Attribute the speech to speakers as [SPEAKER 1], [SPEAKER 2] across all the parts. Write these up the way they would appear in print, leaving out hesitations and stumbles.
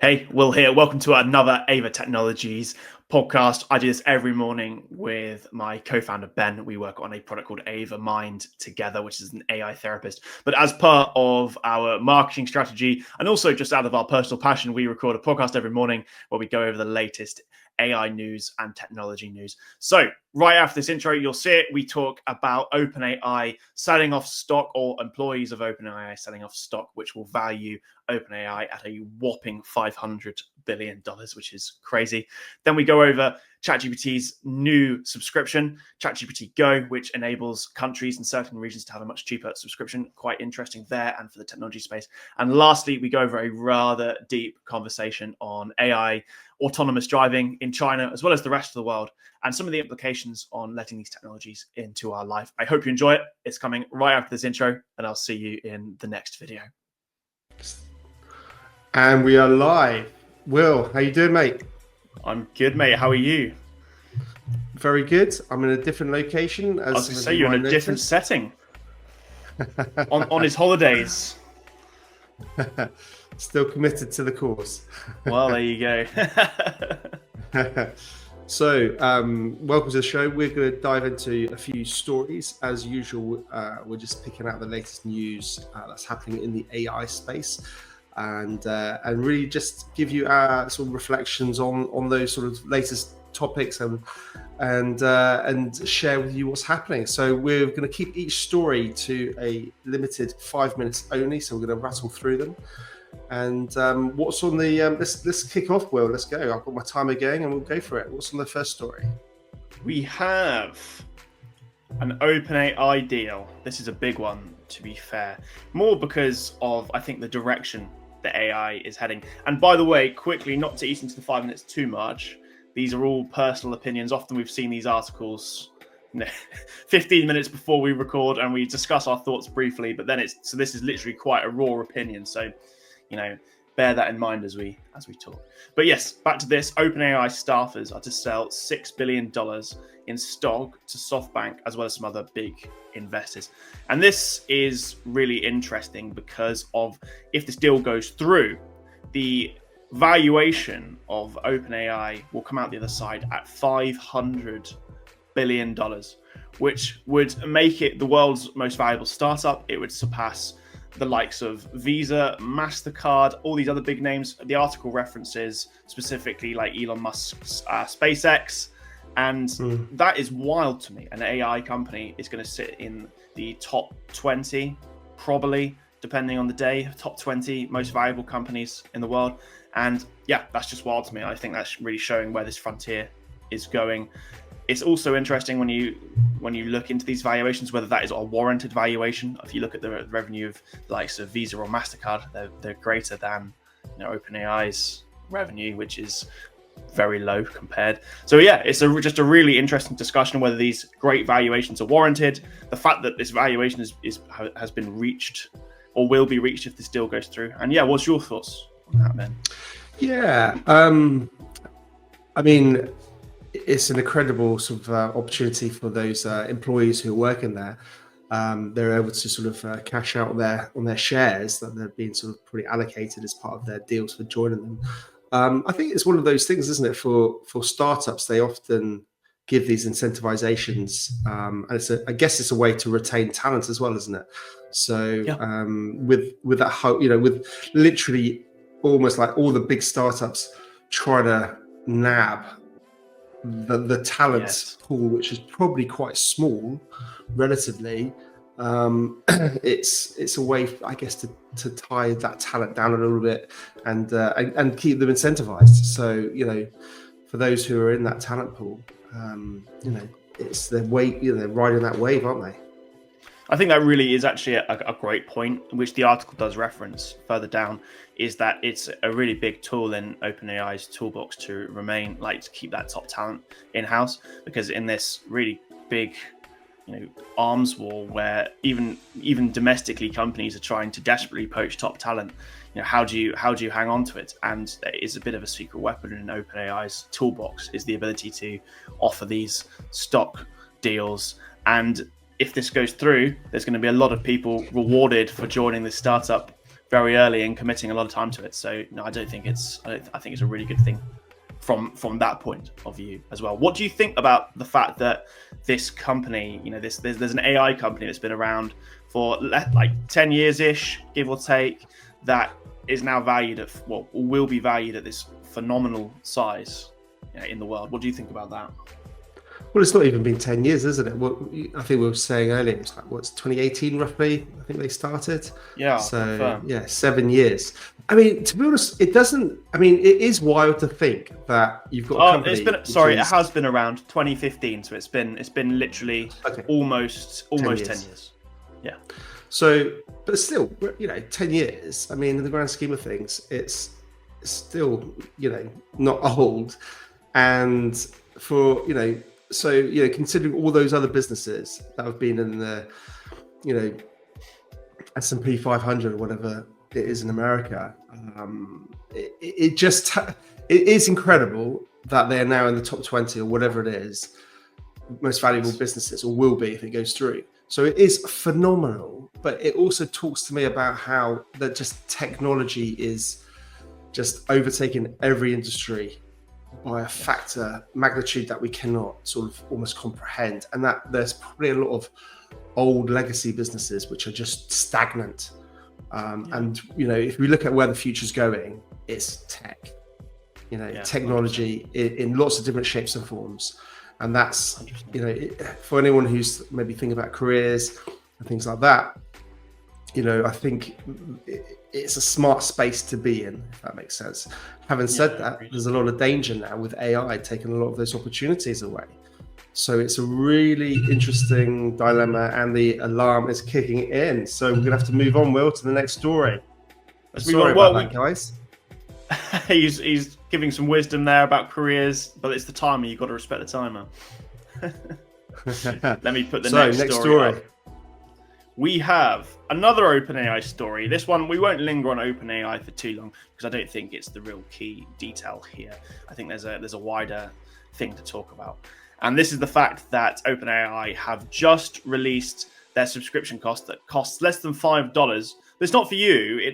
[SPEAKER 1] Hey, Will here. Welcome to another Ava Technologies podcast. I do this every morning with my co-founder, Ben. We work on a product called Ava Mind together, which is an AI therapist. But as part of our marketing strategy, and also just out of our personal passion, we record a podcast every morning where we go over the latest AI news and technology news. So right after this intro, you'll see it. We talk about OpenAI selling off stock, or employees of OpenAI selling off stock, which will value OpenAI at a whopping $500 billion, which is crazy. Then we go over ChatGPT's new subscription, ChatGPT Go, which enables countries in certain regions to have a much cheaper subscription. Quite interesting there and for the technology space. And lastly, we go over a rather deep conversation on AI, autonomous driving in China, as well as the rest of the world, and some of the implications on letting these technologies into our life. I hope you enjoy it. It's coming right after this intro, and I'll see you in the next video.
[SPEAKER 2] And we are live. Will, how you doing, mate?
[SPEAKER 1] I'm good, mate. How are you?
[SPEAKER 2] Very good. I'm in a different location.
[SPEAKER 1] I was going to say you're in a different setting. on his holidays.
[SPEAKER 2] Still committed to the course.
[SPEAKER 1] Well, there you go.
[SPEAKER 2] So, welcome to the show. We're going to dive into a few stories. As usual, we're just picking out the latest news that's happening in the AI space. And really just give you our sort of reflections on those sort of latest topics and share with you what's happening. So we're going to keep each story to a limited 5 minutes only. So we're going to rattle through them. And what's on the let's kick off, Will. Let's go. I've got my timer going and we'll go for it. What's on the first story?
[SPEAKER 1] We have an OpenAI deal. This is a big one, to be fair. More because of, I think, the direction that AI is heading. And by the way, quickly, not to eat into the 5 minutes too much, these are all personal opinions. Often we've seen these articles 15 minutes before we record and we discuss our thoughts briefly, but then so this is literally quite a raw opinion. So, bear that in mind as we talk. But yes, back to this. OpenAI staffers are to sell $6 billion in stock to SoftBank, as well as some other big investors. And this is really interesting because of, if this deal goes through, the valuation of OpenAI will come out the other side at $500 billion, which would make it the world's most valuable startup. It would surpass the likes of Visa, MasterCard, all these other big names. The article references specifically like Elon Musk's SpaceX. And that is wild to me. An AI company is going to sit in the top 20, probably, depending on the day, top 20 most valuable companies in the world. And yeah, that's just wild to me. I think that's really showing where this frontier is going. It's also interesting when you look into these valuations, whether that is a warranted valuation. If you look at the revenue of the likes of Visa or MasterCard, they're greater than OpenAI's revenue, which is very low compared. So yeah, it's just a really interesting discussion whether these great valuations are warranted. The fact that this valuation has been reached or will be reached if this deal goes through. And yeah, what's your thoughts on that, Ben?
[SPEAKER 2] Yeah, I mean, it's an incredible sort of opportunity for those employees who are working there. They're able to sort of cash out on their shares that they've been sort of pretty allocated as part of their deals for joining them. I think it's one of those things, isn't it, for startups? They often give these incentivizations, and I guess it's a way to retain talent as well, isn't it? So yeah. With that whole, with literally almost like all the big startups trying to nab the talent pool, which is probably quite small relatively. It's a way, I guess, to tie that talent down a little bit and keep them incentivized. So for those who are in that talent pool, it's their way. They're riding that wave, aren't they?
[SPEAKER 1] I think that really is actually a great point, which the article does reference further down, is that it's a really big tool in OpenAI's toolbox to keep that top talent in-house, because in this really big arms war where even domestically companies are trying to desperately poach top talent, how do you hang on to it? And it is a bit of a secret weapon in OpenAI's toolbox, is the ability to offer these stock deals. And if this goes through, there's going to be a lot of people rewarded for joining this startup very early and committing a lot of time to it. So no, I don't think it's. I think it's a really good thing from that point of view as well. What do you think about the fact that this company, there's an AI company that's been around for like 10 years ish, give or take, that is now valued at will be valued at this phenomenal size in the world? What do you think about that?
[SPEAKER 2] Well, it's not even been 10 years, isn't it? What I think we were saying earlier, it's like, what's 2018 roughly? I think they started.
[SPEAKER 1] Yeah.
[SPEAKER 2] So, yeah, 7 years. I mean, to be honest, it is wild to think that you've got a company.
[SPEAKER 1] It has been around 2015. So it's been literally almost 10 years. Yeah.
[SPEAKER 2] So, but still, 10 years. I mean, in the grand scheme of things, it's still, not old. And for, considering all those other businesses that have been in the, S&P 500 or whatever it is in America, it is incredible that they are now in the top 20 or whatever it is, most valuable businesses, or will be if it goes through. So it is phenomenal, but it also talks to me about how that just technology is just overtaking every industry by a magnitude that we cannot sort of almost comprehend, and that there's probably a lot of old legacy businesses which are just stagnant. And if we look at where the future's going, it's tech, technology in lots of different shapes and forms. And that's, for anyone who's maybe thinking about careers and things like that, I think it's a smart space to be in, if that makes sense. Having said that, there's a lot of danger now with AI taking a lot of those opportunities away. So it's a really interesting dilemma, and the alarm is kicking in. So we're going to have to move on, Will, to the next story. Sorry about that, guys.
[SPEAKER 1] He's giving some wisdom there about careers, but it's the timer. You've got to respect the timer. Let me put the next story up. We have another OpenAI story. This one, we won't linger on OpenAI for too long because I don't think it's the real key detail here. I think there's a wider thing to talk about. And this is the fact that OpenAI have just released their subscription cost that costs less than $5. But it's not for you. I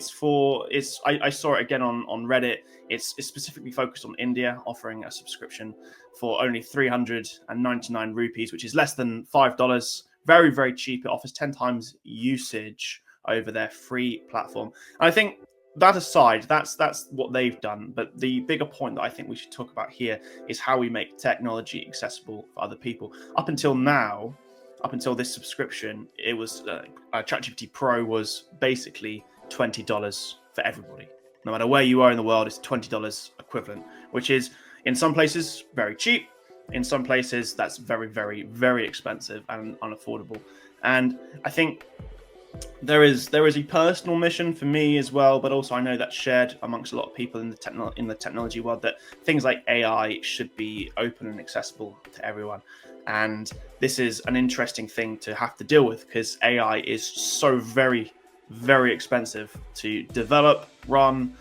[SPEAKER 1] saw it again on Reddit. It's specifically focused on India, offering a subscription for only 399 rupees, which is less than $5. Very, very cheap. It offers 10 times usage over their free platform. And I think that aside, that's what they've done. But the bigger point that I think we should talk about here is how we make technology accessible for other people. Up until this subscription, it was ChatGPT Pro was basically $20 for everybody. No matter where you are in the world, it's $20 equivalent, which is in some places very cheap. In some places, that's very, very, very expensive and unaffordable. And I think there is a personal mission for me as well, but also I know that's shared amongst a lot of people in the technology world, that things like AI should be open and accessible to everyone. And this is an interesting thing to have to deal with because AI is so very, very expensive to develop, run,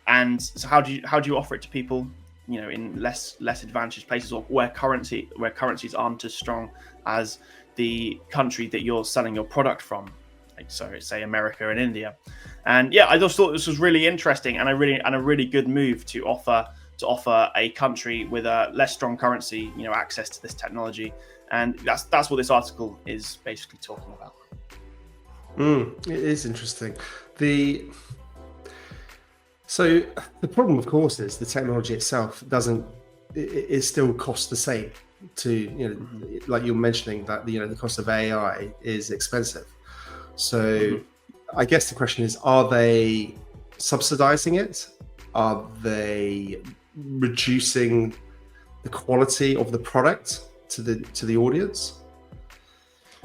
[SPEAKER 1] and so how do you offer it to people, in less advantaged places, or where currencies aren't as strong as the country that you're selling your product from, like say America and India. And I just thought this was really interesting and a really good move to offer a country with a less strong currency, access to this technology. And that's what this article is basically talking about.
[SPEAKER 2] It is interesting. So the problem, of course, is the technology itself it still costs the same to, like you're mentioning that, the cost of AI is expensive. So I guess the question is, are they subsidizing it? Are they reducing the quality of the product to the audience?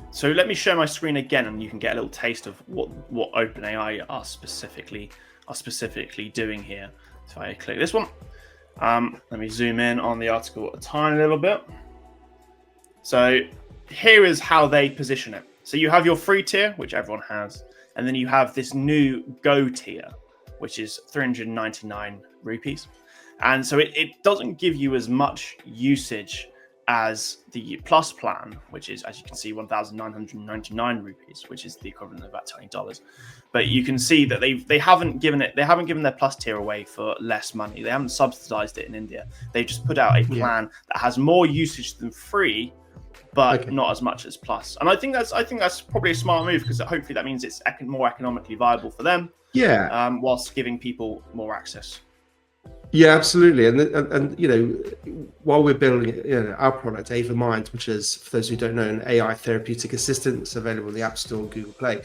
[SPEAKER 1] So let me share my screen again, and you can get a little taste of what OpenAI are specifically doing here. So I click this one. Let me zoom in on the article a tiny little bit. So here is how they position it. So you have your free tier, which everyone has, and then you have this new Go tier, which is 399 rupees. And so it doesn't give you as much usage as the Plus plan, which is, as you can see, 1,999 rupees, which is the equivalent of about $20. But you can see that they haven't given their Plus tier away for less money. They haven't subsidized it in India. They've just put out a plan that has more usage than free, but not as much as Plus. And I think that's probably a smart move, because hopefully that means it's more economically viable for them.
[SPEAKER 2] Yeah.
[SPEAKER 1] Whilst giving people more access.
[SPEAKER 2] Yeah, absolutely. And you know, while we're building our product, Ava Mind, which is, for those who don't know, an AI therapeutic assistant, it's available in the App Store, Google Play.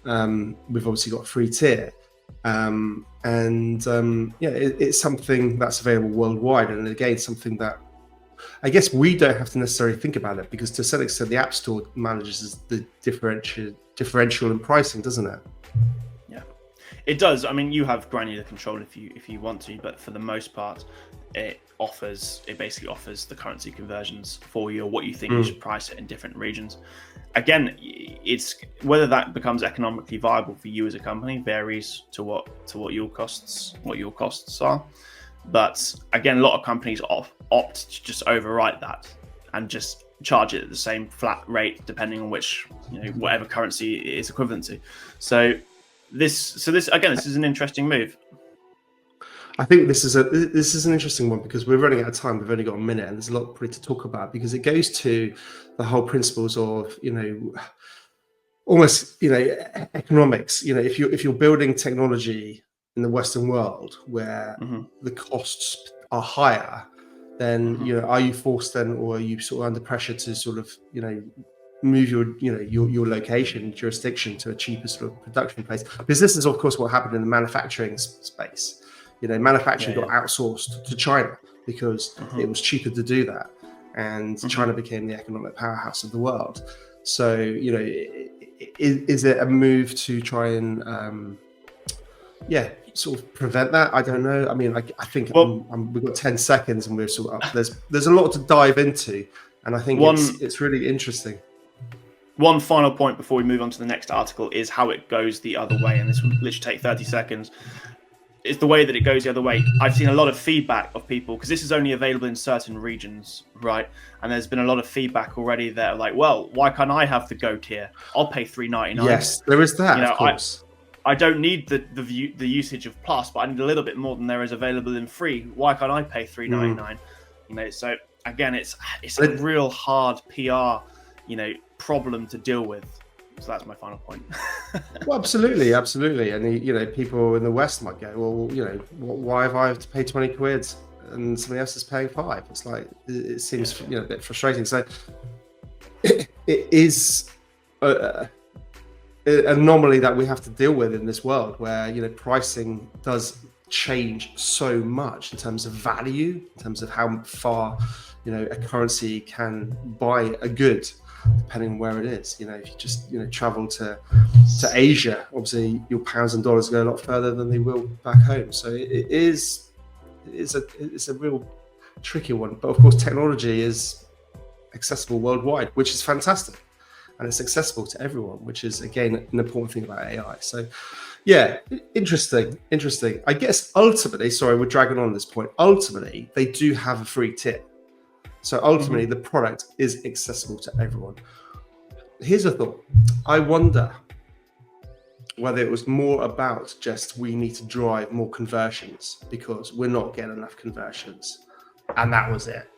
[SPEAKER 2] We've obviously got a free tier. It's something that's available worldwide. And again, something that I guess we don't have to necessarily think about it, because to a certain extent, the App Store manages the differential in pricing, doesn't it?
[SPEAKER 1] Yeah, it does. I mean, you have granular control if you want to, but for the most part, it basically offers the currency conversions for you, or what you think you should price it in different regions. Again, it's whether that becomes economically viable for you as a company varies to what your costs are. But again, a lot of companies opt to just overwrite that and just charge it at the same flat rate, depending on which, whatever currency it is equivalent to. So this is an interesting move.
[SPEAKER 2] I think this is an interesting one, because we're running out of time. We've only got a minute, and there's a lot probably to talk about, because it goes to the whole principles of almost economics. If you're building technology in the Western world where the costs are higher, then are you forced then, or are you sort of under pressure to sort of move your location, jurisdiction to a cheaper sort of production place? Because this is of course what happened in the manufacturing space. Manufacturing got outsourced to China because it was cheaper to do that, and China became the economic powerhouse of the world. So is it a move to try and sort of prevent that? I don't know. I mean, I think we've got 10 seconds and we're sort of up. There's a lot to dive into, and I think it's really interesting.
[SPEAKER 1] One final point before we move on to the next article is how it goes the other way, and this will literally take 30 seconds. It's the way that it goes the other way. I've seen a lot of feedback of people, because this is only available in certain regions, right? And there's been a lot of feedback already that are like, well, why can't I have the Go tier? I'll pay $3.99.
[SPEAKER 2] Yes, there is that, of course.
[SPEAKER 1] I don't need the usage of Plus, but I need a little bit more than there is available in free. Why can't I pay $3.99? So again, it's a real hard PR, problem to deal with. So that's my final point.
[SPEAKER 2] Well, absolutely. And people in the West might go, well, why have I to pay 20 quid and somebody else is paying $5? It's like, it seems a bit frustrating. So it is an anomaly that we have to deal with in this world, where pricing does change so much in terms of value, in terms of how far a currency can buy a good, depending on where it is. If you just travel to Asia, obviously your pounds and dollars go a lot further than they will back home. So it's a real tricky one. But of course, technology is accessible worldwide, which is fantastic, and it's accessible to everyone, which is again an important thing about AI. So yeah, interesting. I guess ultimately, sorry, we're dragging on this point. Ultimately, they do have a free tier. So ultimately, the product is accessible to everyone. Here's a thought. I wonder whether it was more about just we need to drive more conversions because we're not getting enough conversions. And that was it.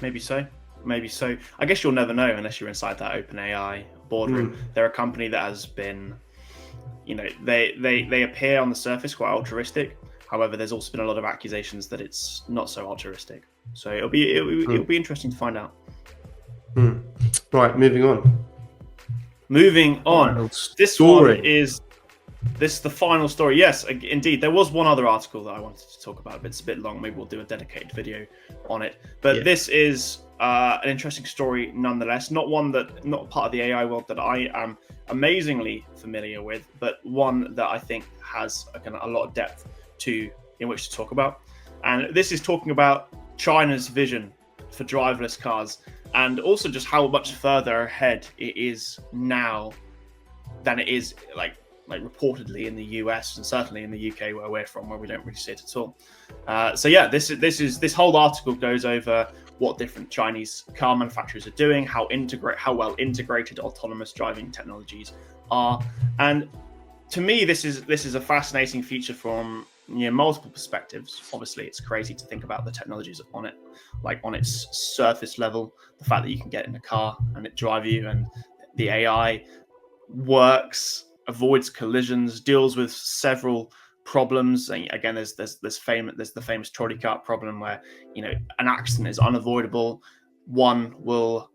[SPEAKER 2] Maybe so.
[SPEAKER 1] I guess you'll never know unless you're inside that OpenAI boardroom. They're a company that has been, they appear on the surface quite altruistic. However, there's also been a lot of accusations that it's not so altruistic. So it'll be interesting to find out.
[SPEAKER 2] Right, moving on.
[SPEAKER 1] This is the final story. Yes, indeed. There was one other article that I wanted to talk about, but it's a bit long. Maybe we'll do a dedicated video on it. But this is an interesting story nonetheless. Not part of the AI world that I am amazingly familiar with, but one that I think has a lot of depth in which to talk about. And this is talking about China's vision for driverless cars, and also just how much further ahead it is now than it is like reportedly in the US, and certainly in the UK where we're from, where we don't really see it at all. So yeah, this whole article goes over what different Chinese car manufacturers are doing, how well integrated autonomous driving technologies are. And to me, this is a fascinating feature from multiple perspectives. Obviously, it's crazy to think about the technologies on it, like on its surface level, the fact that you can get in a car and it drive you, and the AI works, avoids collisions, deals with several problems. And again, there's the famous trolley cart problem where an accident is unavoidable. One will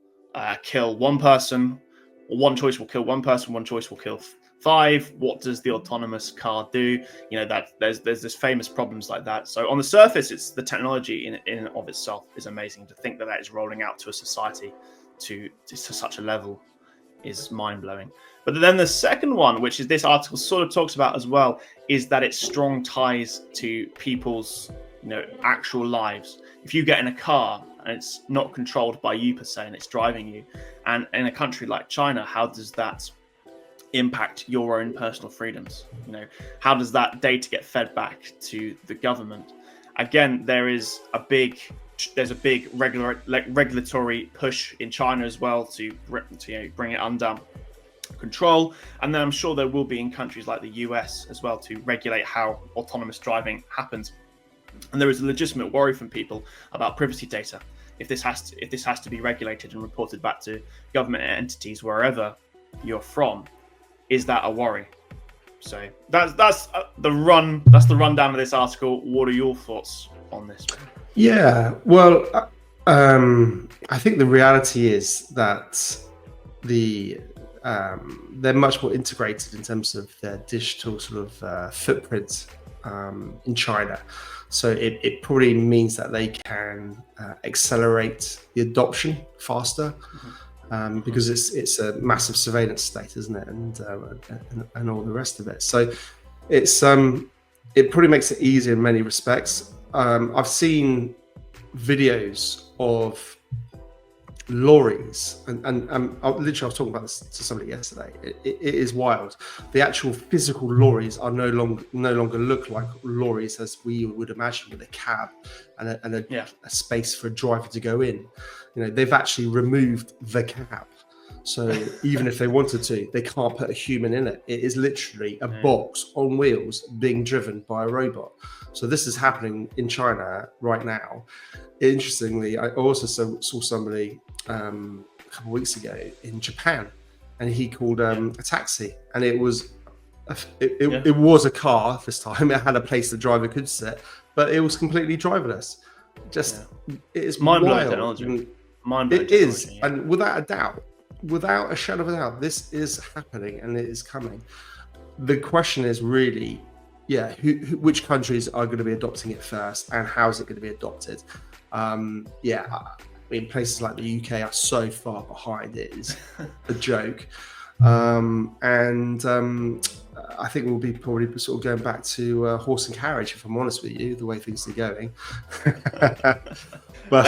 [SPEAKER 1] kill one person, or one choice will kill one person, one choice will kill five. What does the autonomous car do? That there's this famous problems like that. So on the surface, it's the technology in and of itself is amazing. To think that is rolling out to a society to such a level is mind-blowing. But then the second one, which is this article sort of talks about as well, is that it's strong ties to people's actual lives. If you get in a car and it's not controlled by you per se, and it's driving you, and in a country like China, how does that impact your own personal freedoms? How does that data get fed back to the government? Again, there's a big regulatory push in China as well to bring it under control, and then I'm sure there will be in countries like the US as well to regulate how autonomous driving happens. And there is a legitimate worry from people about privacy data. If this has to be regulated and reported back to government entities wherever you're from, is that a worry? So that's the rundown of this article. What are your thoughts on this?
[SPEAKER 2] Yeah, well, I think the reality is that they're much more integrated in terms of their digital sort of footprint in China. So it probably means that they can accelerate the adoption faster. Because it's a massive surveillance state, isn't it, and all the rest of it. So it probably makes it easier in many respects. I've seen videos of lorries, and literally I was talking about this to somebody yesterday. It is wild. The actual physical lorries are no longer look like lorries as we would imagine, with a cab and a space for a driver to go in. They've actually removed the cab, so even if they wanted to, they can't put a human in it. It is literally a box on wheels being driven by a robot. So this is happening in China right now. Interestingly, I also saw somebody a couple of weeks ago in Japan, and he called a taxi, and it was it was a car this time. It had a place the driver could sit, but it was completely driverless. It is
[SPEAKER 1] mind-blowing technology.
[SPEAKER 2] It is, and without a shadow of a doubt, this is happening and it is coming. The question is really, which countries are going to be adopting it first, and how is it going to be adopted? I mean, places like the UK are so far behind; it is a joke. I think we'll be probably sort of going back to horse and carriage, if I'm honest with you, the way things are going. But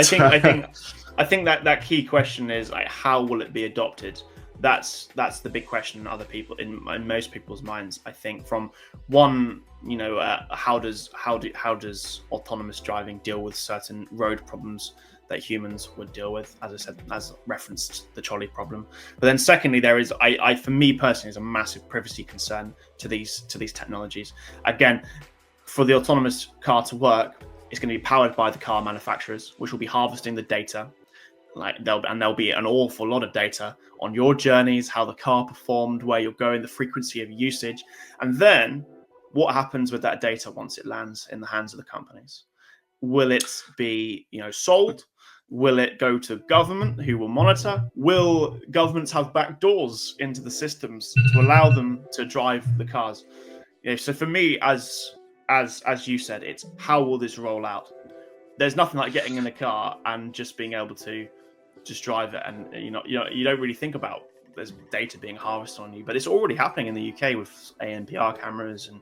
[SPEAKER 1] I think that key question is like, how will it be adopted? That's the big question in other people, in most people's minds. I think from one, how does autonomous driving deal with certain road problems that humans would deal with, as I said, as referenced the trolley problem. But then secondly, there is, for me personally, is a massive privacy concern to these technologies. Again, for the autonomous car to work, it's going to be powered by the car manufacturers, which will be harvesting the data. There'll be an awful lot of data on your journeys, how the car performed, where you're going, the frequency of usage, and then what happens with that data once it lands in the hands of the companies. Will it be sold? Will it go to government, who will monitor? Will governments have back doors into the systems to allow them to drive the cars? So for me, as you said, it's how will this roll out? There's nothing like getting in a car and just being able to just drive it, and you don't really think about there's data being harvested on you, but it's already happening in the UK with ANPR cameras and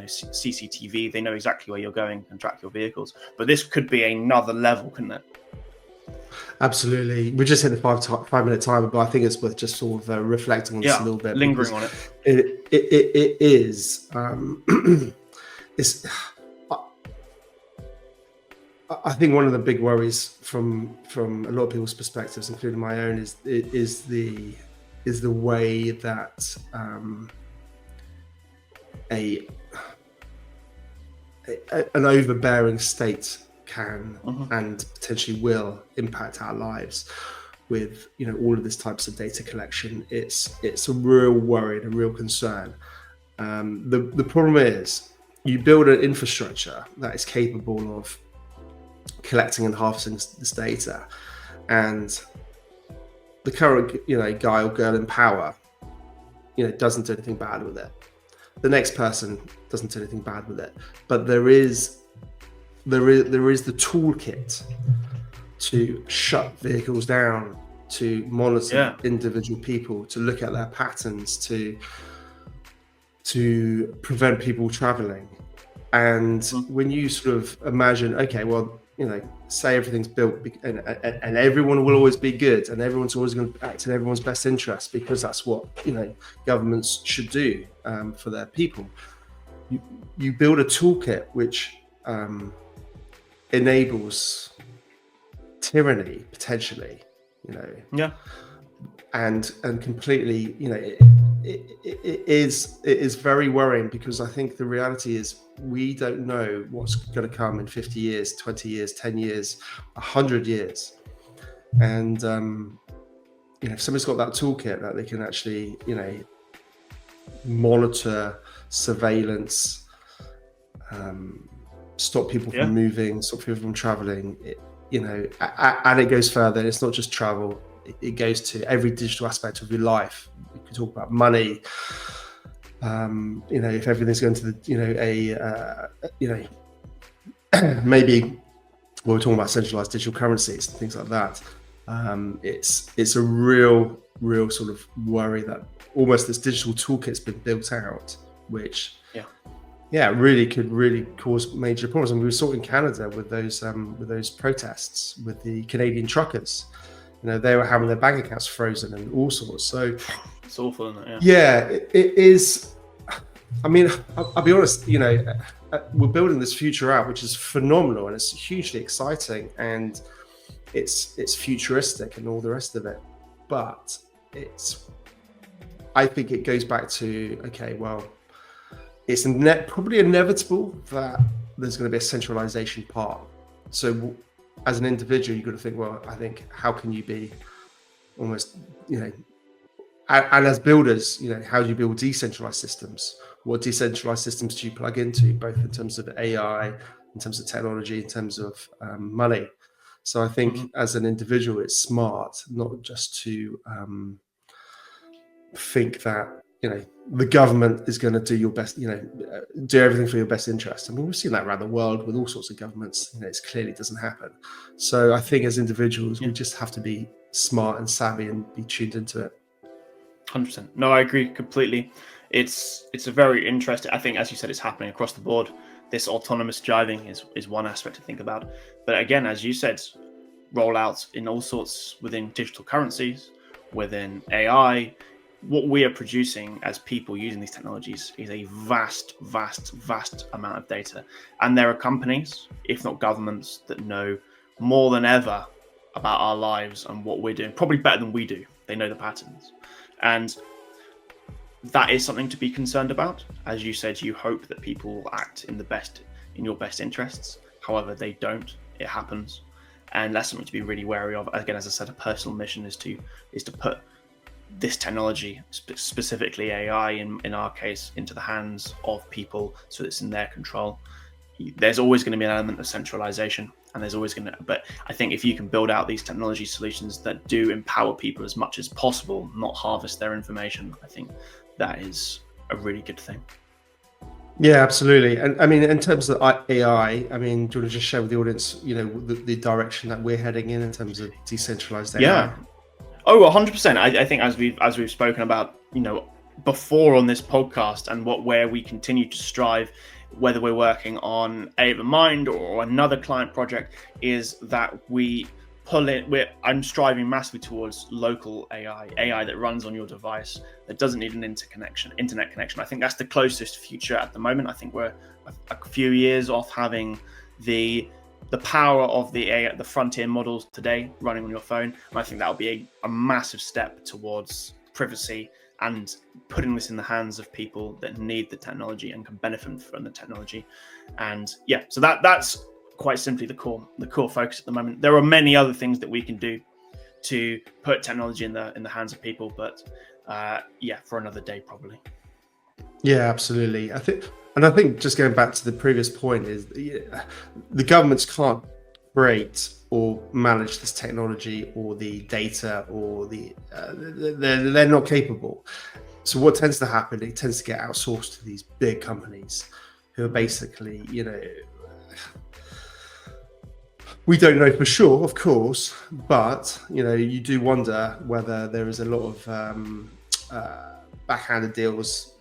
[SPEAKER 1] CCTV. They know exactly where you're going and track your vehicles. But this could be another level, couldn't it?
[SPEAKER 2] Absolutely. We just hit the 5-minute timer, but I think it's worth just sort of reflecting on this a little bit.
[SPEAKER 1] Lingering on it.
[SPEAKER 2] It is. I think one of the big worries from a lot of people's perspectives, including my own, is the way that an overbearing state can and potentially will impact our lives with all of these types of data collection. It's a real worry and a real concern. The problem is you build an infrastructure that is capable of collecting and harvesting this data, and the current guy or girl in power doesn't do anything bad with it. The next person doesn't do anything bad with it, but there is the toolkit to shut vehicles down, to monitor individual people, to look at their patterns, to prevent people traveling. And when you sort of imagine, okay, well, say everything's built and everyone will always be good and everyone's always going to act in everyone's best interest because that's what governments should do for their people. You build a toolkit which enables tyranny potentially, and completely, it is very worrying, because I think the reality is we don't know what's going to come in 50 years, 20 years, 10 years, 100 years. And, if somebody's got that toolkit that they can actually, monitor, surveillance, stop people from moving, stop people from traveling, and it goes further. It's not just travel. It goes to every digital aspect of your life. We can talk about money. If everything's going to the, maybe we're talking about centralized digital currencies and things like that. It's a real sort of worry that almost this digital toolkit's been built out, which really could cause major problems. And we saw it in Canada with those protests with the Canadian truckers. They were having their bank accounts frozen and all sorts. So
[SPEAKER 1] it's awful, isn't it?
[SPEAKER 2] It is. I mean, I'll be honest, we're building this future out, which is phenomenal and it's hugely exciting and it's futuristic and all the rest of it. But I think it goes back to, okay, well, it's probably inevitable that there's going to be a centralization part. So as an individual, you've got to think, well, I think, how can you be almost, and as builders, how do you build decentralized systems? What decentralized systems do you plug into, both in terms of AI, in terms of technology, in terms of money? So I think as an individual, it's smart not just to think that, the government is going to do your best, do everything for your best interest. I mean, we've seen that around the world with all sorts of governments. It clearly doesn't happen. So I think as individuals, we just have to be smart and savvy and be tuned into it.
[SPEAKER 1] 100%. No, I agree completely. It's a very interesting, I think, as you said, it's happening across the board. This autonomous driving is one aspect to think about. But again, as you said, rollouts in all sorts within digital currencies, within AI. What we are producing as people using these technologies is a vast amount of data. And there are companies, if not governments, that know more than ever about our lives and what we're doing, probably better than we do. They know the patterns. And that is something to be concerned about. As you said, you hope that people will act in your best interests. However, they don't. It happens. And that's something to be really wary of. Again, as I said, a personal mission is to put this technology, specifically AI in our case, into the hands of people so it's in their control. There's always going to be an element of centralization, and there's always going to, but I think if you can build out these technology solutions that do empower people as much as possible, not harvest their information, I think that is a really good thing.
[SPEAKER 2] Yeah, absolutely. And I mean, in terms of AI, I mean, do you want to just share with the audience, the direction that we're heading in terms of decentralized AI?
[SPEAKER 1] Yeah. Oh, 100%. I think as we've spoken about, before on this podcast, and where we continue to strive, whether we're working on AI Mind or another client project, is that we pull in. I'm striving massively towards local AI that runs on your device, that doesn't need an internet connection. I think that's the closest future at the moment. I think we're a few years off having the the power of the frontier models today running on your phone. And I think that will be a massive step towards privacy and putting this in the hands of people that need the technology and can benefit from the technology. And yeah, so that's quite simply the core focus at the moment. There are many other things that we can do to put technology in the hands of people, but yeah, for another day probably.
[SPEAKER 2] Yeah, absolutely. I think just going back to the previous point is the governments can't create or manage this technology or the data, or they're not capable. So what tends to happen, it tends to get outsourced to these big companies who are basically, we don't know for sure, of course, but you do wonder whether there is a lot of backhanded deals,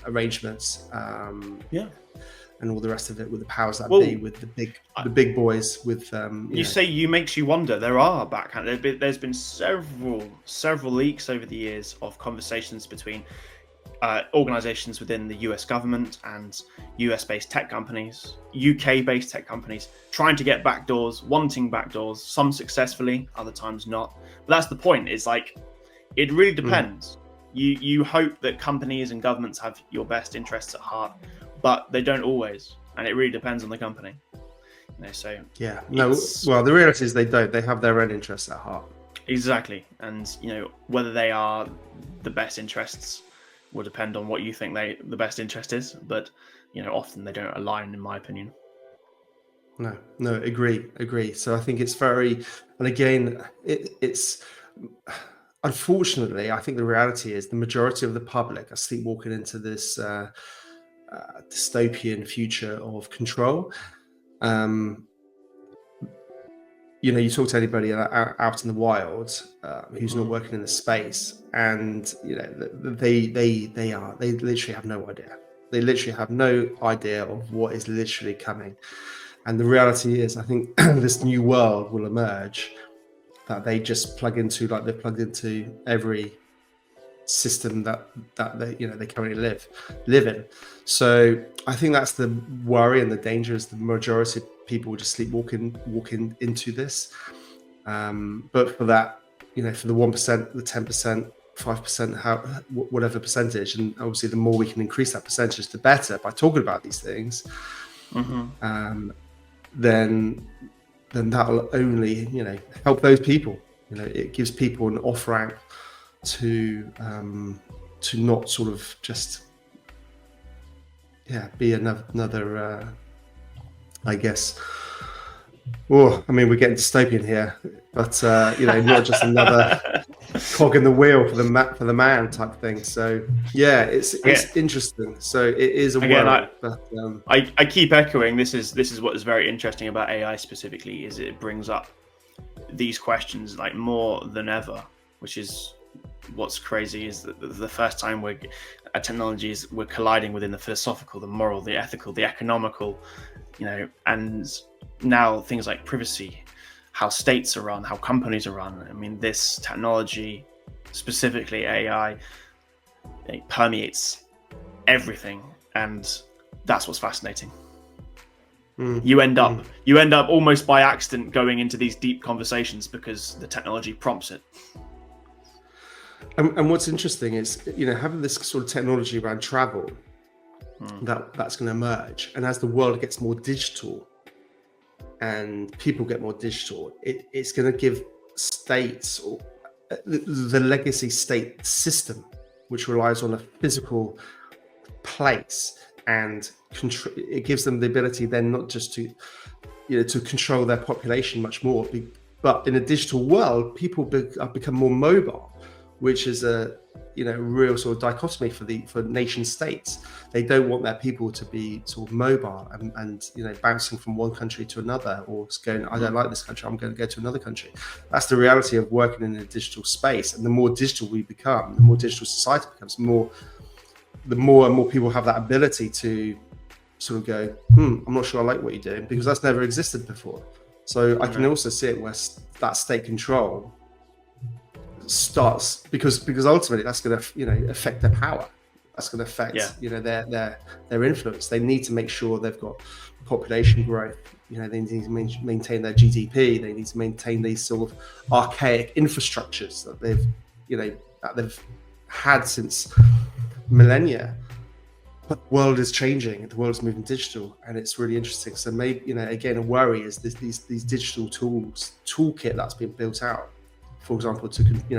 [SPEAKER 2] arrangements, and all the rest of it with the powers that be, with the big boys. With
[SPEAKER 1] makes you wonder. There are backhand. There's been several leaks over the years of conversations between organizations within the US government and US-based tech companies, UK-based tech companies, trying to get backdoors, wanting backdoors, some successfully, other times not. But that's the point. It's like, it really depends. You hope that companies and governments have your best interests at heart, but they don't always, and it really depends on the company. So
[SPEAKER 2] yeah, well, the reality is they don't. They have their own interests at heart.
[SPEAKER 1] Exactly, and whether they are the best interests will depend on what you think the best interest is, but often they don't align, in my opinion.
[SPEAKER 2] No, agree. So I think it's very, and again, it's unfortunately, I think the reality is the majority of the public are sleepwalking into this dystopian future of control. You talk to anybody out in the wild who's not working in the space, and they literally have no idea. They literally have no idea of what is literally coming. And the reality is, I think this new world will emerge that they just plug into, like they've plugged into every system that they currently live in. So I think that's the worry and the danger, is the majority of people just walking into this. But for that, for the 1%, the 10%, 5%, whatever percentage, and obviously the more we can increase that percentage, the better, by talking about these things. Then that'll only help those people. It gives people an off ramp to not sort of just be another I guess. We're getting dystopian here, but not just another cog in the wheel for the man type thing. So it's interesting. So it is a worry, but
[SPEAKER 1] I keep echoing. This is what is very interesting about AI specifically, is it brings up these questions like more than ever, which is what's crazy, is that the first time we're colliding within the philosophical, the moral, the ethical, the economical, and now things like privacy, how states are run, how companies are run. This technology, specifically AI, it permeates everything, and that's what's fascinating. You end up almost by accident going into these deep conversations because the technology prompts it.
[SPEAKER 2] And what's interesting is, having this sort of technology around travel, that's going to emerge. And as the world gets more digital and people get more digital, it's going to give states, or the legacy state system, which relies on a physical place, and it gives them the ability then not just to control their population much more, but in a digital world, people become more mobile, which is a real sort of dichotomy for nation states. They don't want their people to be sort of mobile and bouncing from one country to another, or going, I don't like this country, I'm going to go to another country. That's the reality of working in a digital space. And the more digital we become, the more digital society becomes, the more and more people have that ability to sort of go, I'm not sure I like what you're doing, because that's never existed before. So I can also see it where that state control starts, because ultimately that's going to affect their power. That's going to affect,
[SPEAKER 1] Yeah.
[SPEAKER 2] their influence. They need to make sure they've got population growth. They need to maintain their GDP. They need to maintain these sort of archaic infrastructures that they've had since millennia. But the world is changing. The world's moving digital, and it's really interesting. So maybe, again, a worry is these digital toolkit that's been built out. For example,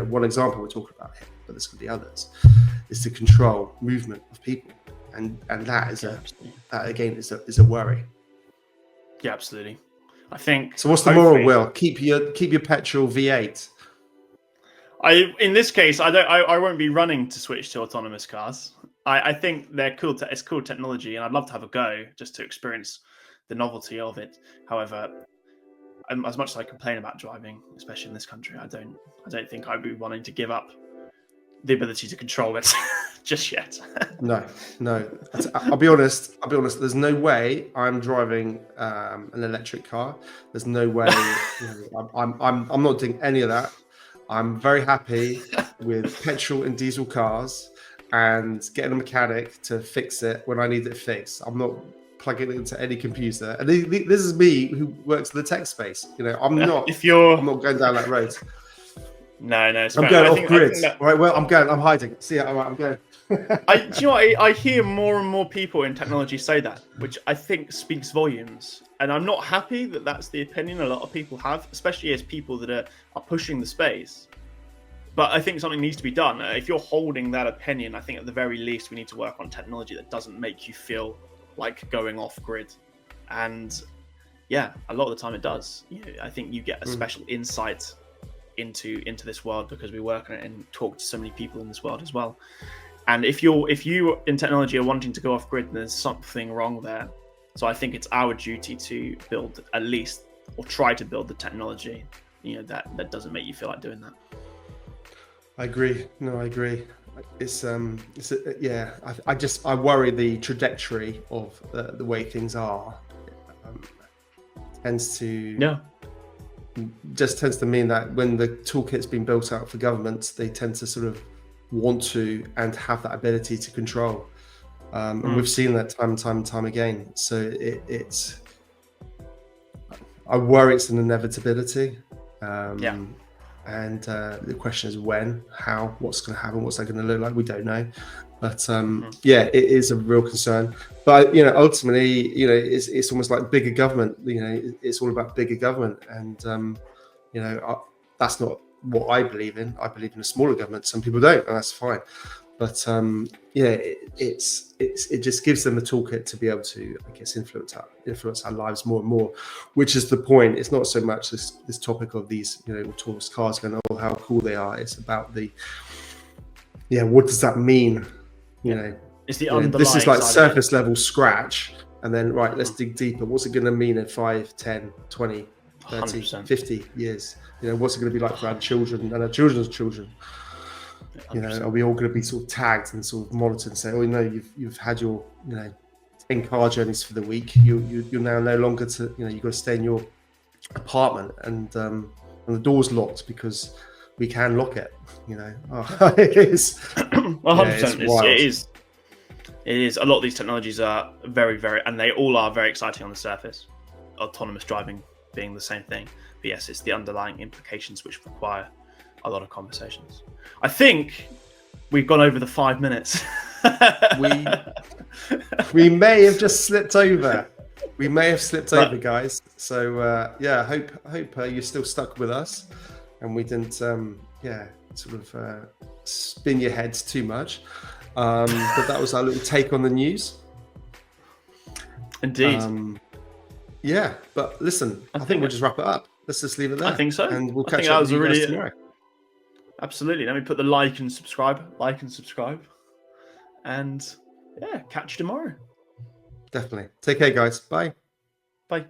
[SPEAKER 2] one example we're talking about here, but there's going to be others, is to control movement of people, and that is that again is a worry.
[SPEAKER 1] Yeah, absolutely. I think.
[SPEAKER 2] So what's the moral, Will? Keep your petrol V8.
[SPEAKER 1] In this case, I won't be running to switch to autonomous cars. I think they're cool. It's cool technology, and I'd love to have a go just to experience the novelty of it. However, as much as I complain about driving, especially in this country, I don't think I'd be wanting to give up the ability to control it just yet.
[SPEAKER 2] No. I'll be honest. There's no way I'm driving an electric car. There's no way. I'm not doing any of that. I'm very happy with petrol and diesel cars and getting a mechanic to fix it when I need it fixed. I'm not plugging it into any computer. And this is me who works in the tech space. I'm not going down that road.
[SPEAKER 1] No, it's
[SPEAKER 2] I'm going off grid. Right, well, I'm hiding. See, all right, I'm going.
[SPEAKER 1] Do you know what? I hear more and more people in technology say that, which I think speaks volumes. And I'm not happy that that's the opinion a lot of people have, especially as people that are pushing the space. But I think something needs to be done. If you're holding that opinion, I think at the very least we need to work on technology that doesn't make you feel like going off grid. And yeah, a lot of the time it does. I think you get a special insight into this world because we work on it and talk to so many people in this world as well. And if you in technology are wanting to go off grid, there's something wrong there. So I think it's our duty to build at least, or try to build the technology, that doesn't make you feel like doing that.
[SPEAKER 2] I agree. No, I agree. I worry the trajectory of the way things are tends to mean that when the toolkit's been built out for governments, they tend to sort of want to and have that ability to control. And we've seen that time and time again. So I worry it's an inevitability. And the question is when, how, what's going to happen, what's that going to look like? We don't know. But it is a real concern. But ultimately, it's almost like bigger government. It's all about bigger government, and that's not what I believe in. I believe in a smaller government. Some people don't, and that's fine. But it just gives them a toolkit to be able to, I guess, influence our lives more and more, which is the point. It's not so much this topic of these autonomous cars going, oh, how cool they are. It's about what does that mean?
[SPEAKER 1] It's the underlying.
[SPEAKER 2] This is like surface level scratch, and then let's dig deeper. What's it going to mean in 5, 10, 20, 30, 100%. 50 years? What's it going to be like for our children and our children's children? 100%. Are we all going to be sort of tagged and sort of monitored and say, oh, you've had your 10 car journeys for the week. You're now no longer you've got to stay in your apartment, and the door's locked because we can lock it. It is
[SPEAKER 1] 100%. It is. A lot of these technologies are very, very, and they all are very exciting on the surface. Autonomous driving being the same thing. But yes, it's the underlying implications which require a lot of conversations. I think we've gone over the 5 minutes.
[SPEAKER 2] we may have just slipped over. Over, guys. So I hope you're still stuck with us, and we didn't spin your heads too much. But that was our little take on the news.
[SPEAKER 1] Indeed.
[SPEAKER 2] But listen, I think we'll just wrap it up. Let's just leave it there.
[SPEAKER 1] I think so.
[SPEAKER 2] And we'll catch up with you guys tomorrow.
[SPEAKER 1] Absolutely. Let me put the like and subscribe. And catch you tomorrow.
[SPEAKER 2] Definitely. Take care, guys. Bye.
[SPEAKER 1] Bye.